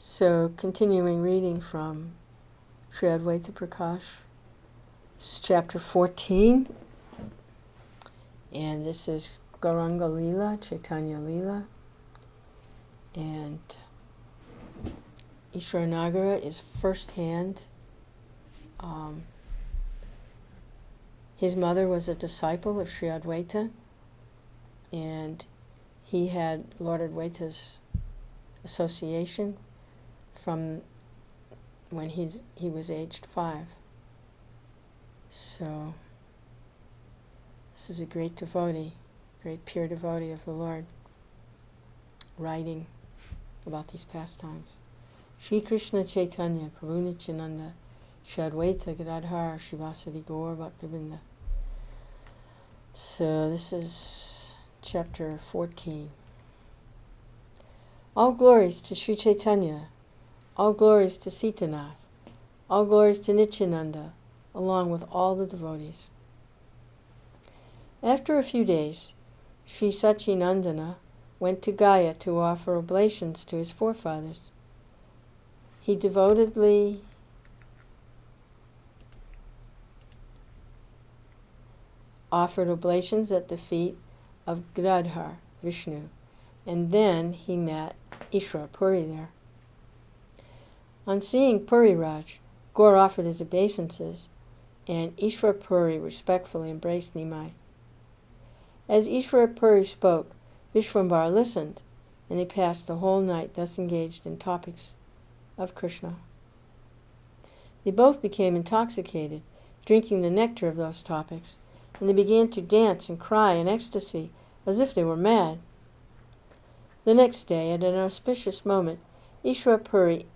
So, continuing reading from Shri Advaita Prakash, this is chapter 14, and this is Gauranga Lila, Chaitanya Lila, and Ishwara Nagara is first-hand. His mother was a disciple of Shri Advaita, and he had Lord Advaita's association from when he was aged 5. So this is a great devotee, great pure devotee of the Lord, writing about these pastimes. Shri Krishna Chaitanya Prabhu Nityananda Shri Advaita Gadadhar Shivasadi Gaur Bhaktavinda. So this is chapter 14. All glories to Sri Chaitanya, all glories to Sitanath, all glories to Nityananda, along with all the devotees. After a few days, Sri Sachinandana went to Gaya to offer oblations to his forefathers. He devotedly offered oblations at the feet of Gadadhar, Vishnu, and then he met Ishwara Puri there. On seeing Puri Raj, Gaur offered his obeisances, and Ishwara Puri respectfully embraced Nimai. As Ishwara Puri spoke, Vishwambar listened, and they passed the whole night thus engaged in topics of Krishna. They both became intoxicated, drinking the nectar of those topics, and they began to dance and cry in ecstasy, as if they were mad. The next day, at an auspicious moment, Ishwara Puri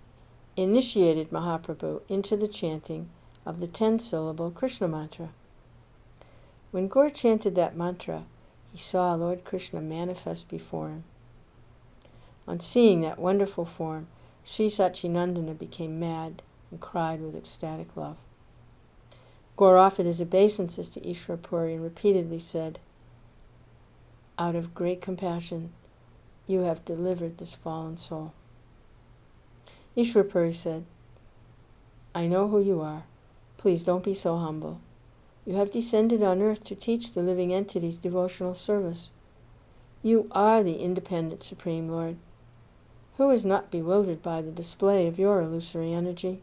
initiated Mahaprabhu into the chanting of the 10-syllable Krishna mantra. When Gaur chanted that mantra, he saw Lord Krishna manifest before him. On seeing that wonderful form, Sri Sachinandana became mad and cried with ecstatic love. Gaur offered his obeisances to Ishwara Puri and repeatedly said, "Out of great compassion, you have delivered this fallen soul." Ishwara Puri said, "I know who you are. Please don't be so humble. You have descended on earth to teach the living entities devotional service. You are the independent Supreme Lord. Who is not bewildered by the display of your illusory energy?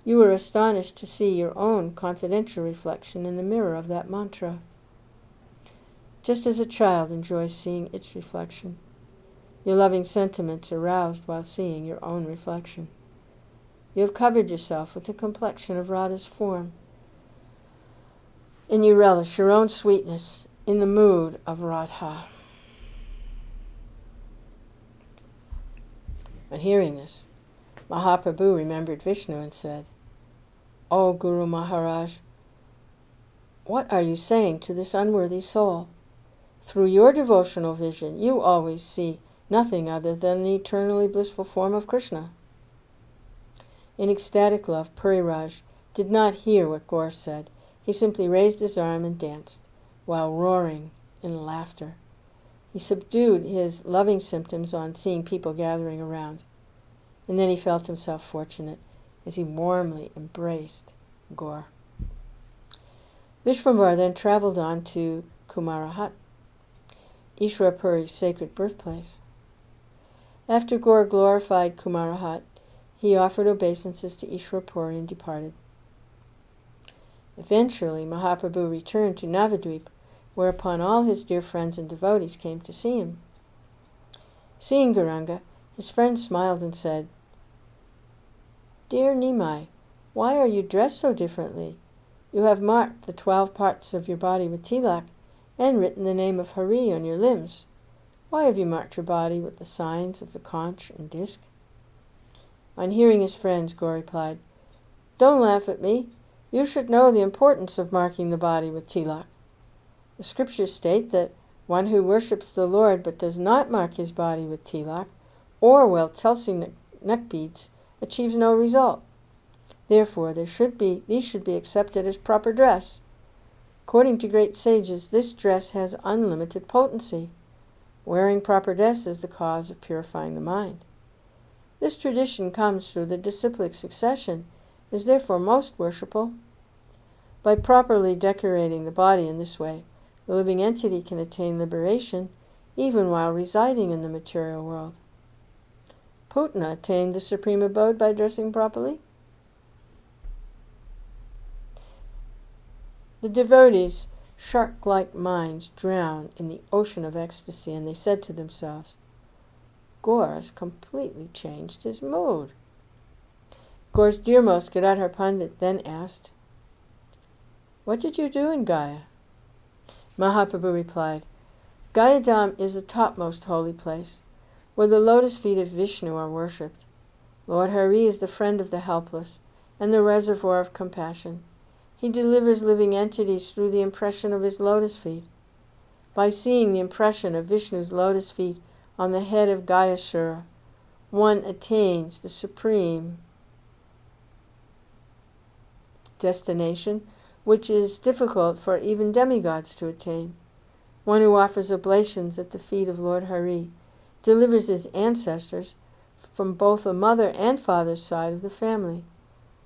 You were astonished to see your own confidential reflection in the mirror of that mantra, just as a child enjoys seeing its reflection. Your loving sentiments aroused while seeing your own reflection. You have covered yourself with the complexion of Radha's form, and you relish your own sweetness in the mood of Radha." On hearing this, Mahaprabhu remembered Vishnu and said, "O Guru Maharaj, what are you saying to this unworthy soul? Through your devotional vision, you always see nothing other than the eternally blissful form of Krishna." In ecstatic love, Puri Raj did not hear what Gaur said. He simply raised his arm and danced, while roaring in laughter. He subdued his loving symptoms on seeing people gathering around, and then he felt himself fortunate as he warmly embraced Gaur. Vishwambar then traveled on to Kumarahat, Ishwara Puri's sacred birthplace. After Gaur glorified Kumarahat, he offered obeisances to Ishwara Puri and departed. Eventually, Mahaprabhu returned to Navadvip, whereupon all his dear friends and devotees came to see him. Seeing Gauranga, his friends smiled and said, "Dear Nimai, why are you dressed so differently? You have marked the 12 parts of your body with tilak and written the name of Harih on your limbs. Why have you marked your body with the signs of the conch and disc?" On hearing his friends, Gaur replied, "Don't laugh at me. You should know the importance of marking the body with tilak. The scriptures state that one who worships the Lord but does not mark his body with tilak or wear Tulsi neck beads achieves no result. Therefore, these should be accepted as proper dress. According to great sages, this dress has unlimited potency. Wearing proper dress is the cause of purifying the mind. This tradition comes through the disciplic succession, is therefore most worshipful. By properly decorating the body in this way, the living entity can attain liberation even while residing in the material world. Putna attained the supreme abode by dressing properly. The devotees' shark-like minds drowned in the ocean of ecstasy, and they said to themselves, Gaur has completely changed his mood. Gaur's dearmost Giradhar Pandit then asked, What did you do in Gaya? Mahaprabhu replied, Gayadham is the topmost holy place, where the lotus feet of Vishnu are worshipped. Lord Hari is the friend of the helpless and the reservoir of compassion. He delivers living entities through the impression of his lotus feet. By seeing the impression of Vishnu's lotus feet on the head of Gayasura, one attains the supreme destination, which is difficult for even demigods to attain. One who offers oblations at the feet of Lord Hari delivers his ancestors from both the mother and father's side of the family.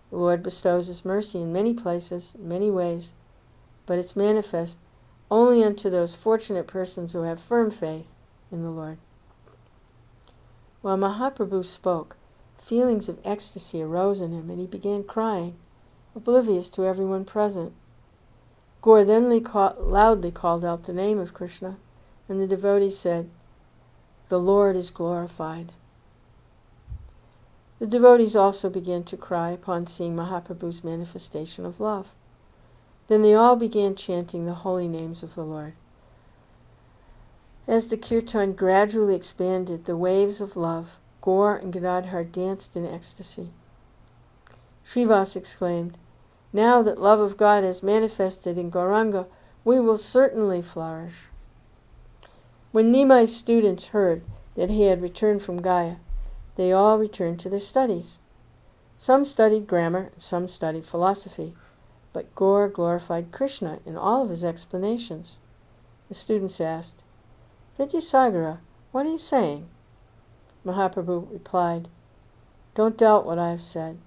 The Lord bestows his mercy in many places, many ways, but it's manifest only unto those fortunate persons who have firm faith in the Lord. While Mahaprabhu spoke, feelings of ecstasy arose in him, and he began crying, oblivious to everyone present. Gaur then loudly called out the name of Krishna, and the devotee said, The Lord is glorified. The devotees also began to cry upon seeing Mahaprabhu's manifestation of love. Then they all began chanting the holy names of the Lord. As the kirtan gradually expanded, the waves of love, Gaur and Giradhar danced in ecstasy. Srivas exclaimed, Now that love of God has manifested in Gauranga, we will certainly flourish. When Nimai's students heard that he had returned from Gaya, they all returned to their studies. Some studied grammar, some studied philosophy, but Gaur glorified Krishna in all of his explanations. The students asked, Vidyasagara, what are you saying? Mahaprabhu replied, Don't doubt what I have said.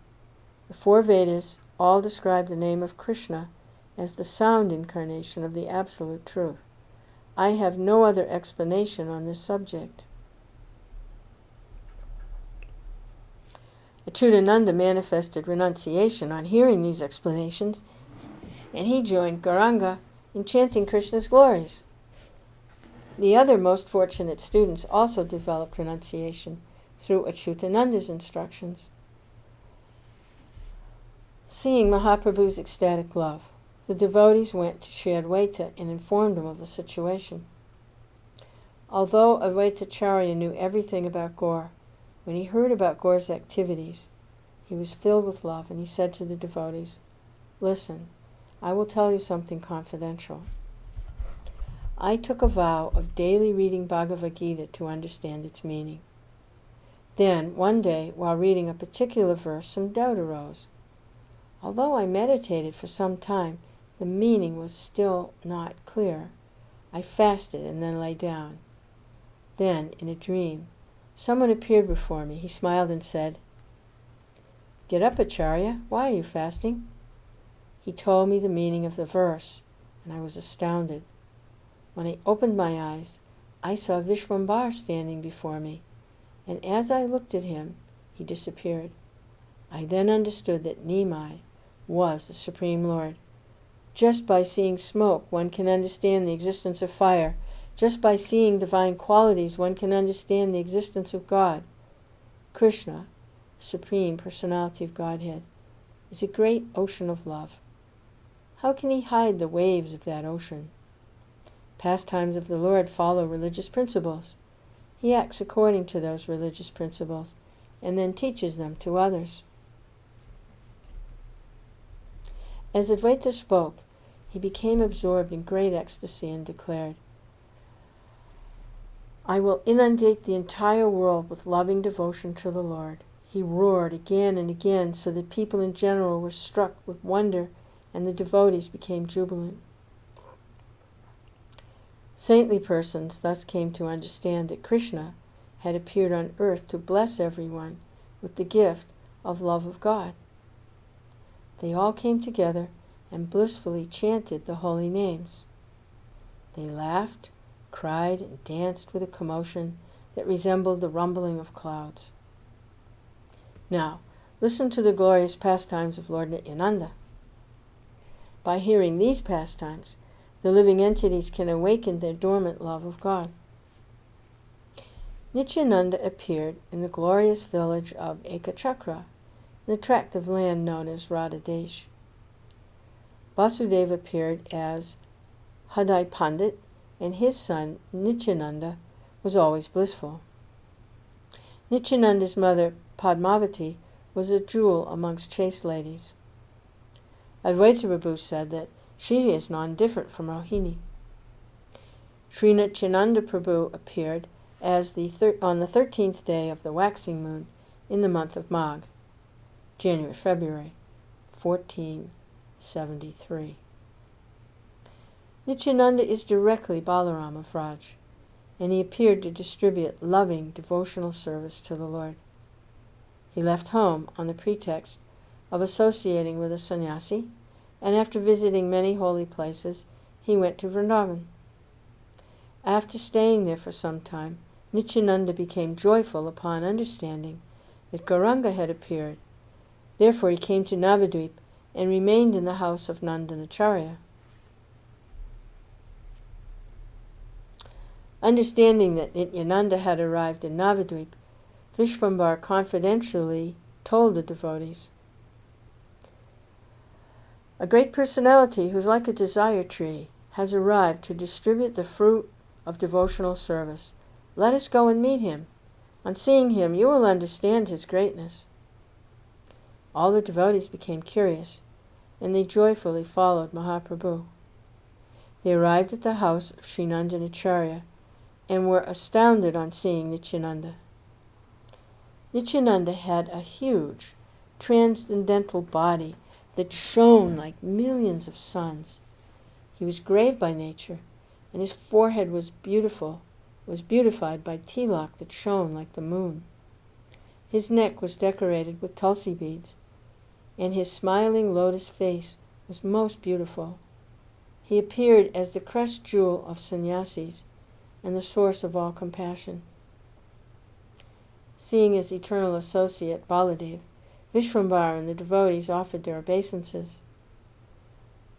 The four Vedas all describe the name of Krishna as the sound incarnation of the absolute truth. I have no other explanation on this subject. Achyutananda manifested renunciation on hearing these explanations, and he joined Gauranga in chanting Krishna's glories. The other most fortunate students also developed renunciation through Achyutananda's instructions. Seeing Mahaprabhu's ecstatic love, the devotees went to Shri Advaita and informed him of the situation. Although Advaitacharya knew everything about Gaur, when he heard about Gaur's activities, he was filled with love, and he said to the devotees, Listen, I will tell you something confidential. I took a vow of daily reading Bhagavad Gita to understand its meaning. Then, one day, while reading a particular verse, some doubt arose. Although I meditated for some time, the meaning was still not clear. I fasted and then lay down. Then, in a dream, someone appeared before me. He smiled and said, Get up, Acharya. Why are you fasting? He told me the meaning of the verse, and I was astounded. When I opened my eyes, I saw Vishvambar standing before me, and as I looked at him, he disappeared. I then understood that Nimai was the Supreme Lord. Just by seeing smoke, one can understand the existence of fire. Just by seeing divine qualities, one can understand the existence of God. Krishna, the Supreme Personality of Godhead, is a great ocean of love. How can he hide the waves of that ocean? Pastimes of the Lord follow religious principles. He acts according to those religious principles and then teaches them to others. As Advaita spoke, he became absorbed in great ecstasy and declared, I will inundate the entire world with loving devotion to the Lord. He roared again and again so that people in general were struck with wonder and the devotees became jubilant. Saintly persons thus came to understand that Krishna had appeared on earth to bless everyone with the gift of love of God. They all came together and blissfully chanted the holy names. They laughed, cried, and danced with a commotion that resembled the rumbling of clouds. Now, listen to the glorious pastimes of Lord Nityananda. By hearing these pastimes, the living entities can awaken their dormant love of God. Nityananda appeared in the glorious village of Ekachakra, in the tract of land known as Radha Desh. Vasudeva appeared as Hadai Pandit, and his son, Nityananda, was always blissful. Nityananda's mother, Padmavati, was a jewel amongst chaste ladies. Advaita Prabhu said that she is nondifferent from Rohini. Shri Nityananda Prabhu appeared as on the 13th day of the waxing moon in the month of Magh, January-February, 1473. Nityananda is directly Balaram of Raj, and he appeared to distribute loving devotional service to the Lord. He left home on the pretext of associating with a sannyasi, and after visiting many holy places, he went to Vrindavan. After staying there for some time, Nityananda became joyful upon understanding that Gauranga had appeared. Therefore he came to Navadvip and remained in the house of Nandanacharya. Understanding that Nityananda had arrived in Navadvip, Vishvambar confidentially told the devotees, "A great personality who is like a desire tree has arrived to distribute the fruit of devotional service. Let us go and meet him. On seeing him, you will understand his greatness." All the devotees became curious, and they joyfully followed Mahaprabhu. They arrived at the house of Sri Nandanacharya and were astounded on seeing Nityananda. Nityananda had a huge, transcendental body that shone like millions of suns. He was grave by nature, and his forehead was beautified by tilak that shone like the moon. His neck was decorated with tulsi beads, and his smiling lotus face was most beautiful. He appeared as the crushed jewel of sannyasis and the source of all compassion. Seeing his eternal associate Baladev, Vishvambar and the devotees offered their obeisances.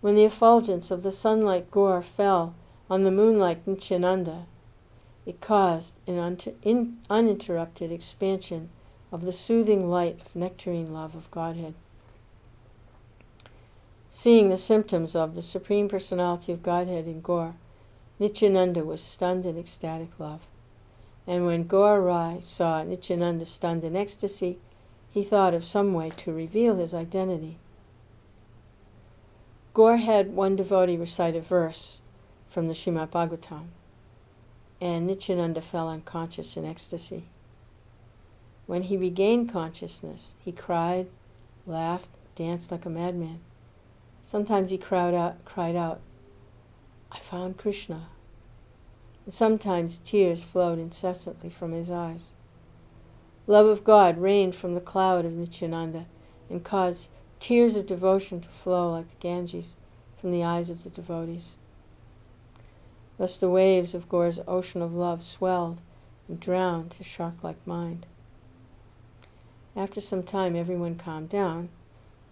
When the effulgence of the sun-like Gaur fell on the moon-like Nityananda, it caused an uninterrupted expansion of the soothing light of nectarine love of Godhead. Seeing the symptoms of the Supreme Personality of Godhead in Gaur, Nityananda was stunned in ecstatic love. And when Gaur Rai saw Nityananda stunned in ecstasy, he thought of some way to reveal his identity. Gaur had one devotee recite a verse from the Srimad Bhagavatam, and Nityananda fell unconscious in ecstasy. When he regained consciousness, he cried, laughed, danced like a madman. Sometimes he cried out, "I found Krishna." And sometimes tears flowed incessantly from his eyes. Love of God rained from the cloud of Nityananda and caused tears of devotion to flow like the Ganges from the eyes of the devotees. Thus the waves of Gaur's ocean of love swelled and drowned his shark-like mind. After some time, everyone calmed down,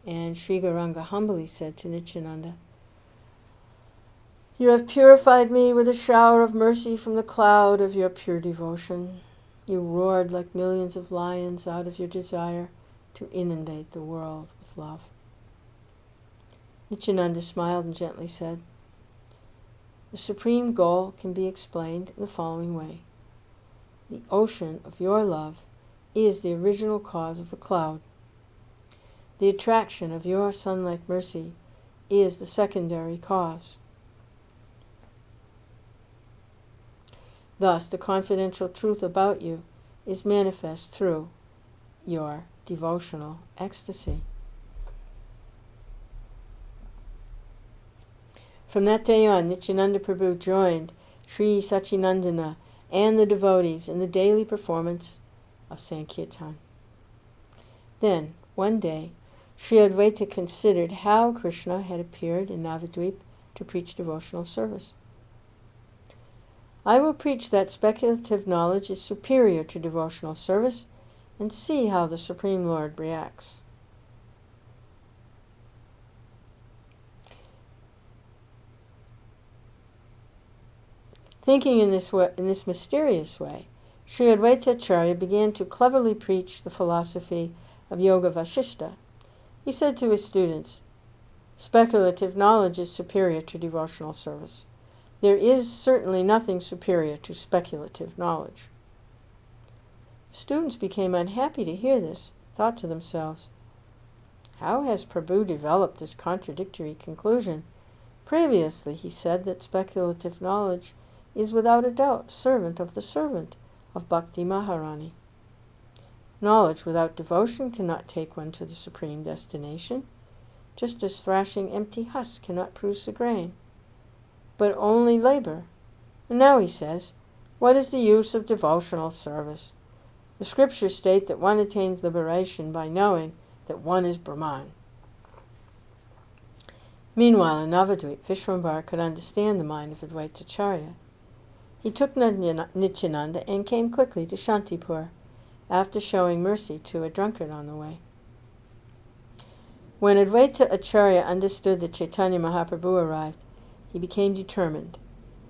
and Sri Gauranga humbly said to Nityananda, "You have purified me with a shower of mercy from the cloud of your pure devotion. You roared like millions of lions out of your desire to inundate the world with love." Nityananda smiled and gently said, "The supreme goal can be explained in the following way. The ocean of your love is the original cause of the cloud. The attraction of your sun-like mercy is the secondary cause. Thus, the confidential truth about you is manifest through your devotional ecstasy." From that day on, Nityananda Prabhu joined Sri Sachinandana and the devotees in the daily performance of Sankirtan. Then, one day, Shri Advaita considered how Krishna had appeared in Navadvip to preach devotional service. I will preach that speculative knowledge is superior to devotional service and see how the Supreme Lord reacts. Thinking in this mysterious way, Shri Advaita Acharya began to cleverly preach the philosophy of Yoga Vasishta. He said to his students, speculative knowledge is superior to devotional service. There is certainly nothing superior to speculative knowledge. Students became unhappy to hear this, thought to themselves, how has Prabhu developed this contradictory conclusion? Previously he said that speculative knowledge is without a doubt servant of the servant of Bhakti Maharani. Knowledge without devotion cannot take one to the supreme destination, just as thrashing empty husks cannot produce a grain, but only labor. And now he says, what is the use of devotional service? The scriptures state that one attains liberation by knowing that one is Brahman. Meanwhile, in Navadvip, Vishwambara could understand the mind of Advaita Acharya. He took Nityananda and came quickly to Shantipur, after showing mercy to a drunkard on the way. When Advaita Acharya understood that Chaitanya Mahaprabhu arrived, he became determined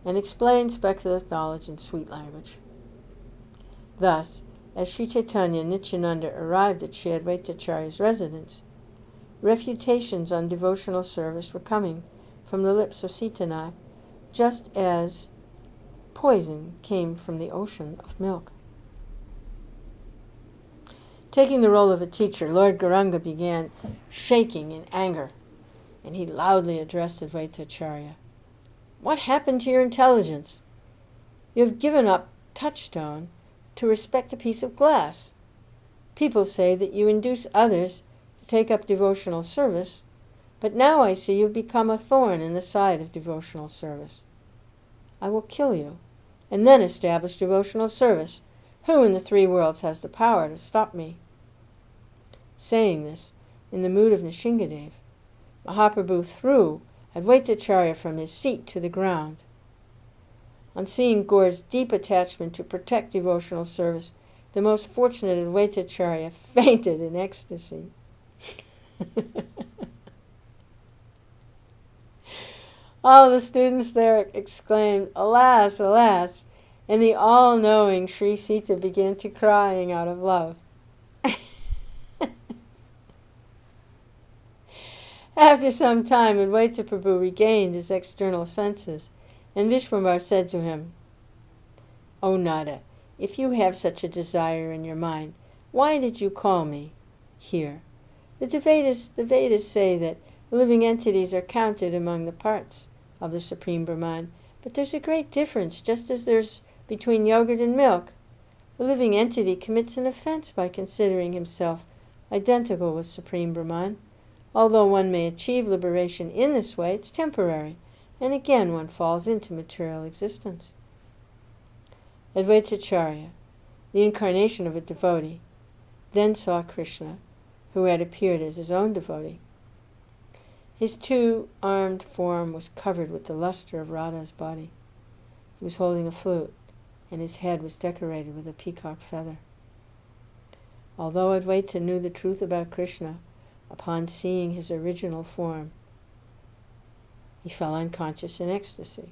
and explained speculative knowledge in sweet language. Thus, as Sri Chaitanya and Nityananda arrived at Shri Advaita Acharya's residence, refutations on devotional service were coming from the lips of Sitanath, just as poison came from the ocean of milk. Taking the role of a teacher, Lord Gauranga began shaking in anger, and he loudly addressed Advaita Acharya. What happened to your intelligence? You have given up touchstone to respect a piece of glass. People say that you induce others to take up devotional service, but now I see you've become a thorn in the side of devotional service. I will kill you, and then establish devotional service. Who in the three worlds has the power to stop me? Saying this, in the mood of Nishingadev, Mahaprabhu threw Advaita Acharya from his seat to the ground. On seeing Gaur's deep attachment to protect devotional service, the most fortunate Advaita Acharya fainted in ecstasy. All the students there exclaimed, alas, alas, and the all-knowing Sri Sita began to crying out of love. After some time, Advaita Prabhu regained his external senses, and Vishwambara said to him, O Nada, if you have such a desire in your mind, why did you call me here? The Vedas say that living entities are counted among the parts of the Supreme Brahman, but there's a great difference, just as there's between yogurt and milk. The living entity commits an offense by considering himself identical with Supreme Brahman. Although one may achieve liberation in this way, it's temporary, and again one falls into material existence. Advaita Acharya, the incarnation of a devotee, then saw Krishna, who had appeared as his own devotee. His two-armed form was covered with the luster of Radha's body. He was holding a flute, and his head was decorated with a peacock feather. Although Advaita knew the truth about Krishna, upon seeing his original form, he fell unconscious in ecstasy.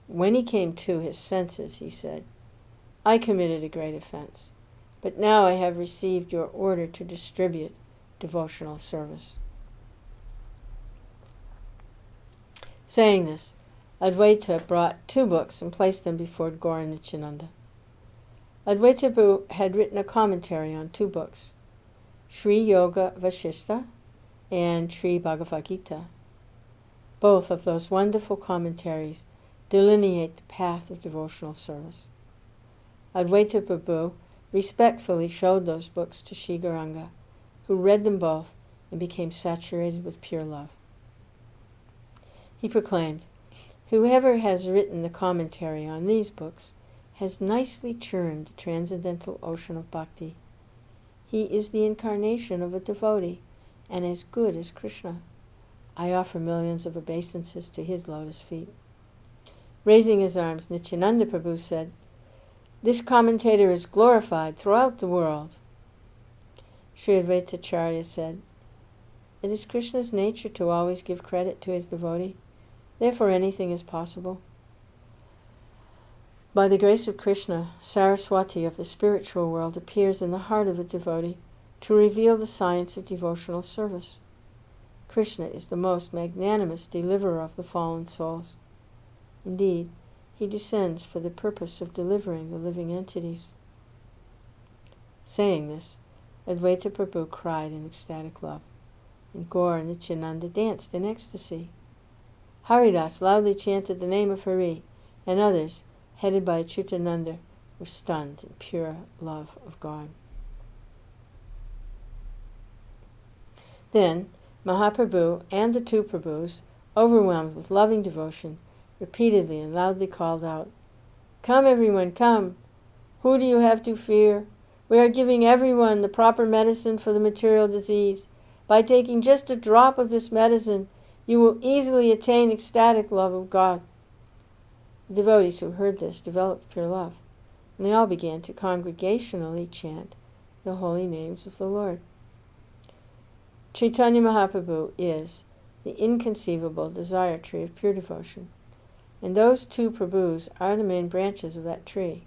When he came to his senses, he said, I committed a great offense, but now I have received your order to distribute devotional service. Saying this, Advaita brought 2 books and placed them before Gaur and Nityananda. Advaita Prabhu had written a commentary on 2 books, Sri Yoga Vasishta and Sri Bhagavad Gita. Both of those wonderful commentaries delineate the path of devotional service. Advaita Prabhu respectfully showed those books to Shri Gauranga, who read them both and became saturated with pure love. He proclaimed, whoever has written the commentary on these books has nicely churned the transcendental ocean of bhakti. He is the incarnation of a devotee, and as good as Krishna. I offer millions of obeisances to his lotus feet." Raising his arms, Nityananda Prabhu said, "This commentator is glorified throughout the world." Shri Advaita Acharya said, "It is Krishna's nature to always give credit to his devotee. Therefore anything is possible." By the grace of Krishna, Saraswati of the spiritual world appears in the heart of a devotee to reveal the science of devotional service. Krishna is the most magnanimous deliverer of the fallen souls. Indeed, he descends for the purpose of delivering the living entities. Saying this, Advaita Prabhu cried in ecstatic love, and Gaur and Nityananda danced in ecstasy. Haridas loudly chanted the name of Harih, and others, headed by Achyutananda, were stunned in pure love of God. Then Mahaprabhu and the two Prabhus, overwhelmed with loving devotion, repeatedly and loudly called out, "Come, everyone, come! Who do you have to fear? We are giving everyone the proper medicine for the material disease. By taking just a drop of this medicine, you will easily attain ecstatic love of God." The devotees who heard this developed pure love, and they all began to congregationally chant the holy names of the Lord. Chaitanya Mahaprabhu is the inconceivable desire tree of pure devotion, and those two Prabhus are the main branches of that tree.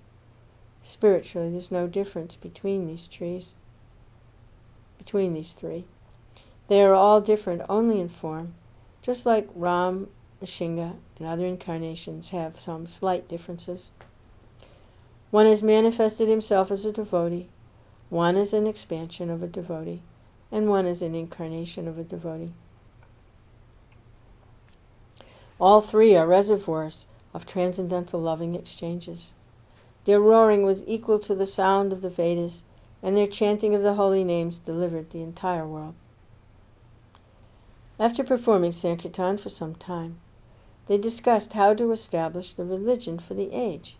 Spiritually, there's no difference between these three. They are all different only in form, just like Ram, Nrsimha, and other incarnations have some slight differences. One has manifested himself as a devotee, one is an expansion of a devotee, and one is an incarnation of a devotee. All three are reservoirs of transcendental loving exchanges. Their roaring was equal to the sound of the Vedas, and their chanting of the holy names delivered the entire world. After performing Sankirtan for some time, they discussed how to establish the religion for the age.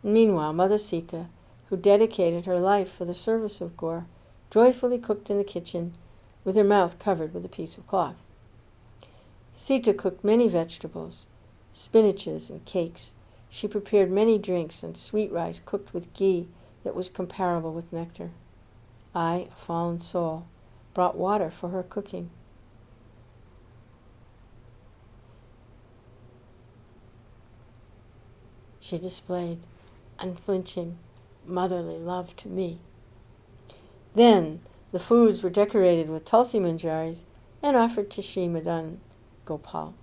Meanwhile, Mother Sita, who dedicated her life for the service of Gaur, joyfully cooked in the kitchen with her mouth covered with a piece of cloth. Sita cooked many vegetables, spinaches, and cakes. She prepared many drinks and sweet rice cooked with ghee that was comparable with nectar. I, a fallen soul, brought water for her cooking. She displayed unflinching, motherly love to me. Then the foods were decorated with tulsi manjaris and offered to Sri Madan Gopal.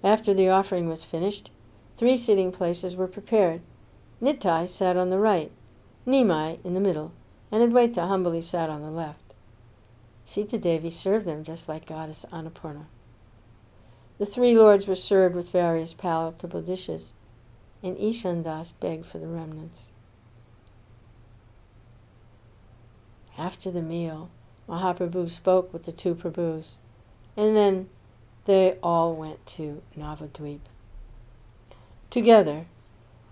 After the offering was finished, 3 sitting places were prepared. Nittai sat on the right, Nimai in the middle, and Advaita humbly sat on the left. Sita Devi served them just like Goddess Annapurna. The 3 lords were served with various palatable dishes, and Ishan Das begged for the remnants. After the meal, Mahaprabhu spoke with the 2 Prabhus, and then they all went to Navadvip. Together,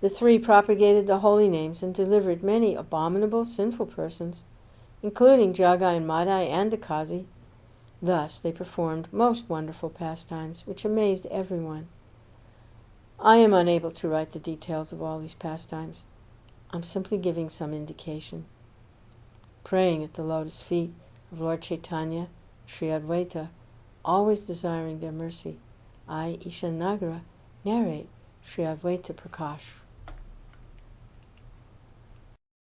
the 3 propagated the holy names and delivered many abominable, sinful persons, including Jagai and Madai and Dakazi. Thus they performed most wonderful pastimes, which amazed everyone. I am unable to write the details of all these pastimes. I'm simply giving some indication. Praying at the lotus feet of Lord Chaitanya, Shri Advaita, always desiring their mercy, I, Ishana Nagara, narrate Shri Advaita Prakasha.